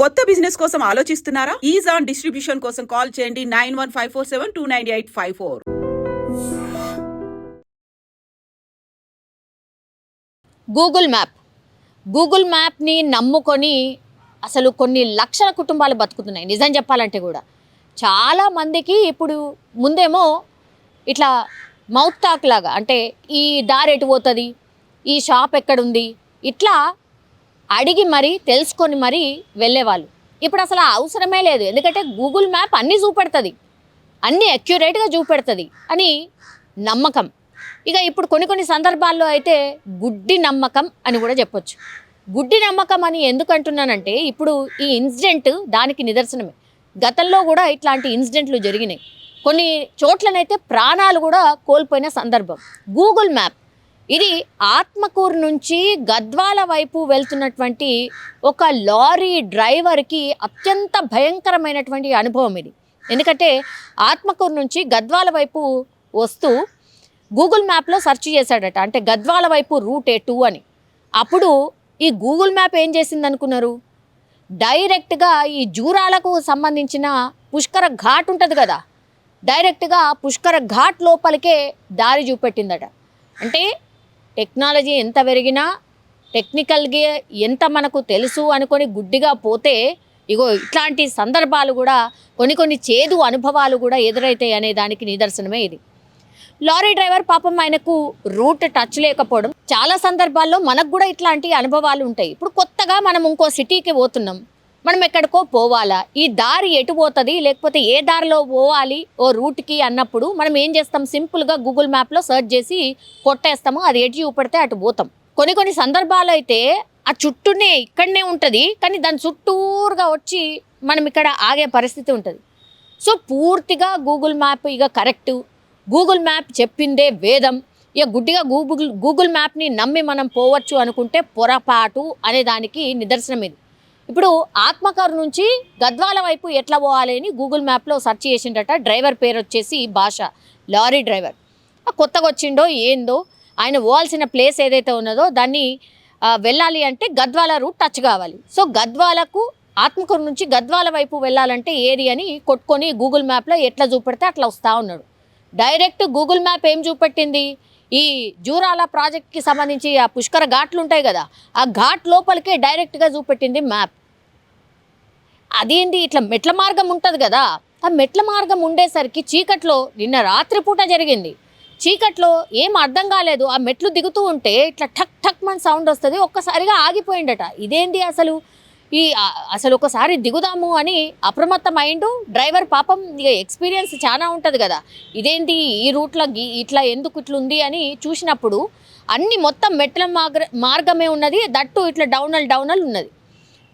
కొత్త బిజినెస్ కోసం ఆలోచిస్తున్నారా? ఈజాన్ డిస్ట్రిబ్యూషన్ కోసం కాల్ చేయండి 9154729854. గూగుల్ మ్యాప్ని నమ్ముకొని అసలు కొన్ని లక్షల కుటుంబాలు బతుకుతున్నాయి. నిజం చెప్పాలంటే కూడా చాలామందికి ఇప్పుడు ముందేమో ఇట్లా మౌత్ టాక్ లాగా, అంటే ఈ దారి ఎటు పోతుంది, ఈ షాప్ ఎక్కడుంది, ఇట్లా అడిగి మరీ తెలుసుకొని మరీ వెళ్ళేవాళ్ళు. ఇప్పుడు అసలు అవసరమే లేదు. ఎందుకంటే గూగుల్ మ్యాప్ అన్నీ చూపెడుతుంది, అన్నీ అక్యురేట్గా చూపెడుతుంది అని నమ్మకం. ఇక ఇప్పుడు కొన్ని సందర్భాల్లో అయితే గుడ్డి నమ్మకం అని కూడా చెప్పొచ్చు. గుడ్డి నమ్మకం అని ఎందుకు అంటున్నానంటే, ఇప్పుడు ఈ ఇన్సిడెంట్ దానికి నిదర్శనమే. గతంలో కూడా ఇట్లాంటి ఇన్సిడెంట్లు జరిగినాయి. కొన్ని చోట్లనైతే ప్రాణాలు కూడా కోల్పోయిన సందర్భం. గూగుల్ మ్యాప్ ఇది ఆత్మకూరు నుంచి గద్వాల వైపు వెళ్తున్నటువంటి ఒక లారీ డ్రైవర్కి అత్యంత భయంకరమైనటువంటి అనుభవం ఇది. ఎందుకంటే ఆత్మకూరు నుంచి గద్వాల వైపు వస్తూ గూగుల్ మ్యాప్లో సెర్చ్ చేశాడట, అంటే గద్వాల వైపు రూట్ ఎటు అని. అప్పుడు ఈ గూగుల్ మ్యాప్ ఏం చేసింది అనుకున్నారు? డైరెక్ట్గా ఈ జూరాలకు సంబంధించిన పుష్కర ఘాట్ ఉంటుంది కదా, డైరెక్ట్గా పుష్కర ఘాట్ లోపలికే దారి చూపెట్టిందట. అంటే టెక్నాలజీ ఎంత పెరిగినా, టెక్నికల్గా ఎంత మనకు తెలుసు అనుకొని గుడ్డిగా పోతే ఇగో ఇట్లాంటి సందర్భాలు కూడా కొన్ని చేదు అనుభవాలు కూడా ఎదురైతాయి అనే దానికి నిదర్శనమే ఇది. లారీ డ్రైవర్ పాపం ఆయనకు రూట్ టచ్ లేకపోవడం. చాలా సందర్భాల్లో మనకు కూడా ఇట్లాంటి అనుభవాలు ఉంటాయి. ఇప్పుడు కొత్తగా మనం ఇంకో సిటీకి పోతున్నాం, మనం ఎక్కడికో పోవాలా, ఈ దారి ఎటు పోతుంది, లేకపోతే ఏ దారిలో పోవాలి ఓ రూట్కి అన్నప్పుడు మనం ఏం చేస్తాం? సింపుల్గా గూగుల్ మ్యాప్లో సెర్చ్ చేసి కొట్టేస్తాము, అది ఎటు చూపెడితే అటు పోతాం. కొన్ని సందర్భాలు అయితే ఆ చుట్టూనే ఇక్కడనే ఉంటుంది, కానీ దాని చుట్టూరుగా వచ్చి మనం ఇక్కడ ఆగే పరిస్థితి ఉంటుంది. సో పూర్తిగా గూగుల్ మ్యాప్ ఇక కరెక్టు, గూగుల్ మ్యాప్ చెప్పిందే వేదం, ఇక గుడ్డిగా గూగుల్ మ్యాప్ని నమ్మి మనం పోవచ్చు అనుకుంటే పొరపాటు అనే దానికి నిదర్శనం ఇది. ఇప్పుడు ఆత్మకూరు నుంచి గద్వాల వైపు ఎట్లా పోవాలి అని గూగుల్ మ్యాప్లో సెర్చ్ చేసిండట. డ్రైవర్ పేరు వచ్చేసి భాష, లారీ డ్రైవర్. కొత్తగా వచ్చిండో ఏందో, ఆయన పోవాల్సిన ప్లేస్ ఏదైతే ఉన్నదో దాన్ని వెళ్ళాలి అంటే గద్వాల రూట్ టచ్ కావాలి. సో గద్వాలకు ఆత్మకూరు నుంచి గద్వాల వైపు వెళ్ళాలంటే ఏది అని కొట్టుకొని గూగుల్ మ్యాప్లో ఎట్లా చూపెడితే అట్లా వస్తూ ఉన్నాడు. డైరెక్ట్ గూగుల్ మ్యాప్ ఏం చూపెట్టింది? ఈ జూరాల ప్రాజెక్ట్కి సంబంధించి ఆ పుష్కర ఘాట్లు ఉంటాయి కదా, ఆ ఘాట్ లోపలికే డైరెక్ట్గా చూపెట్టింది మ్యాప్. అదేంటి, ఇట్లా మెట్ల మార్గం ఉంటుంది కదా, ఆ మెట్ల మార్గం ఉండేసరికి చీకట్లో, నిన్న రాత్రిపూట జరిగింది, చీకట్లో ఏం అర్థం కాలేదు. ఆ మెట్లు దిగుతూ ఉంటే ఇట్లా ఠక్ ఠక్ మన సౌండ్ వస్తుంది, ఒక్కసారిగా ఆగిపోయిండట. ఇదేంటి అసలు ఒకసారి దిగుదాము అని అప్రమత్తం అయిండు డ్రైవర్. పాపం ఇక ఎక్స్పీరియన్స్ చాలా ఉంటుంది కదా, ఇదేంటి ఈ రూట్లో ఇట్లా ఎందుకు ఇట్లుంది అని చూసినప్పుడు అన్ని మొత్తం మెట్ల మార్గమే ఉన్నది, దట్టు ఇట్లా డౌనల్ ఉన్నది.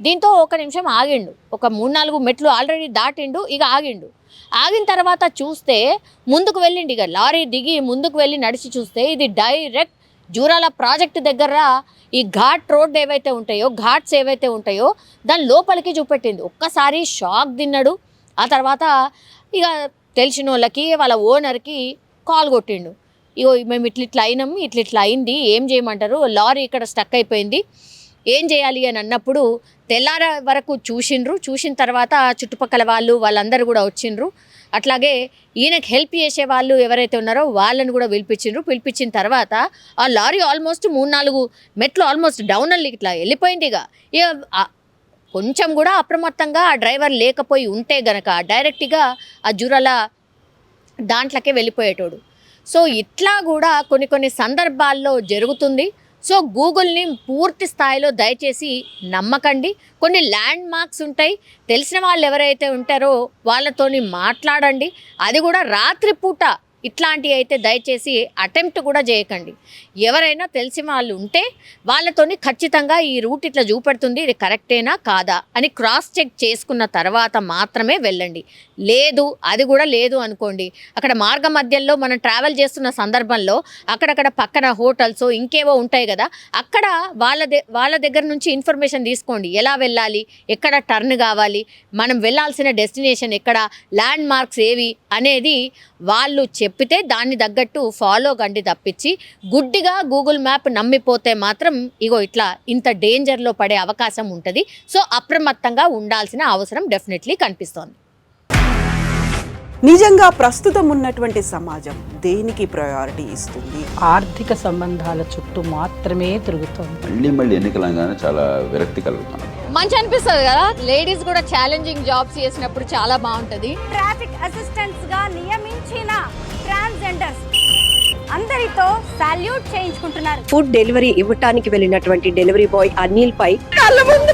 దీంతో ఒక నిమిషం ఆగిండు, ఒక 3-4 మెట్లు ఆల్రెడీ దాటిండు, ఇక ఆగిండు. ఆగిన తర్వాత చూస్తే ముందుకు వెళ్ళిండు, ఇక లారీ దిగి ముందుకు వెళ్ళి నడిచి చూస్తే ఇది డైరెక్ట్ జూరాల ప్రాజెక్టు దగ్గర ఈ ఘాట్ రోడ్ ఏవైతే ఉంటాయో, ఘాట్స్ ఏవైతే ఉంటాయో దాని లోపలికి చూపెట్టింది. ఒక్కసారి షాక్ తిన్నాడు. ఆ తర్వాత ఇక తెలిసిన వాళ్ళకి, వాళ్ళ ఓనర్కి కాల్ కొట్టిండు. ఇగో మేము ఇట్లా అయినాము, ఇట్లా అయింది, ఏం చేయమంటారు, లారీ ఇక్కడ స్టక్ అయిపోయింది, ఏం చేయాలి అని అన్నప్పుడు తెల్లార వరకు చూసిన తర్వాత చుట్టుపక్కల వాళ్ళందరూ కూడా వచ్చిండ్రు. అట్లాగే ఈయనకు హెల్ప్ చేసే వాళ్ళు ఎవరైతే ఉన్నారో వాళ్ళని కూడా పిలిపించిన తర్వాత ఆ లారీ ఆల్మోస్ట్ 3-4 మెట్లు ఆల్మోస్ట్ డౌనల్ ఇట్లా వెళ్ళిపోయింది. ఇక కొంచెం కూడా అప్రమత్తంగా ఆ డ్రైవర్ లేకపోయి ఉంటే గనక డైరెక్ట్గా ఆ జూరాల దాంట్లోకే వెళ్ళిపోయేటోడు. సో ఇట్లా కూడా కొన్ని సందర్భాల్లో జరుగుతుంది. సో గూగుల్ని పూర్తి స్థాయిలో దయచేసి నమ్మకండి. కొన్ని ల్యాండ్ మార్క్స్ ఉంటాయి, తెలిసిన వాళ్ళు ఎవరైతే ఉంటారో వాళ్ళతోని మాట్లాడండి. అది కూడా రాత్రిపూట ఇట్లాంటివి అయితే దయచేసి అటెంప్ట్ కూడా చేయకండి. ఎవరైనా తెలిసిన వాళ్ళు ఉంటే వాళ్ళతోని ఖచ్చితంగా ఈ రూట్ ఇట్లా చూపెడుతుంది, ఇది కరెక్టేనా కాదా అని క్రాస్ చెక్ చేసుకున్న తర్వాత మాత్రమే వెళ్ళండి. అది కూడా లేదు అనుకోండి, అక్కడ మార్గ మధ్యలో మనం ట్రావెల్ చేస్తున్న సందర్భంలో అక్కడక్కడ పక్కన హోటల్స్ ఇంకేవో ఉంటాయి కదా, అక్కడ వాళ్ళ దగ్గర నుంచి ఇన్ఫర్మేషన్ తీసుకోండి. ఎలా వెళ్ళాలి, ఎక్కడ టర్న్ కావాలి, మనం వెళ్ళాల్సిన డెస్టినేషన్ ఎక్కడ, ల్యాండ్ మార్క్స్ ఏవి అనేది వాళ్ళు చెప్పితే దాన్ని తగ్గట్టు ఫాలో కండి తప్పించి గుడ్డిగా గూగుల్ మ్యాప్ నమ్మిపోతే మాత్రం ఇగో ఇట్లా ఇంత డేంజర్లో పడే అవకాశం ఉంటుంది. సో అప్రమత్తంగా ఉండాల్సిన అవసరం డెఫినెట్లీ కనిపిస్తోంది. నిజంగా ప్రస్తుతం ఉన్నటువంటి సమాజం దేనికి ప్రయారిటీ ఇస్తుంది? ఆర్థిక సంబంధాల చుట్టూ మాత్రమే తిరుగుతోంది. మళ్ళీ ఎన్నికలంగానే చాలా విరక్తి కలుగుతున్నాం. మంచి అనిపిస్తుంది కదా, లేడీస్ కూడా ఛాలెంజింగ్ జాబ్స్ చేసినప్పుడు చాలా బాగుంటుంది. ట్రాఫిక్ అసిస్టెంట్స్ గా నియమించిన ట్రాన్స్జెండర్స్ అందరితో సాల్యూట్ చేయించుకుంటున్నారు. ఫుడ్ డెలివరీ ఇవ్వటానికి వెళ్ళినటువంటి డెలివరీ బాయ్ అనిల్ పై కళ్ళ ముందు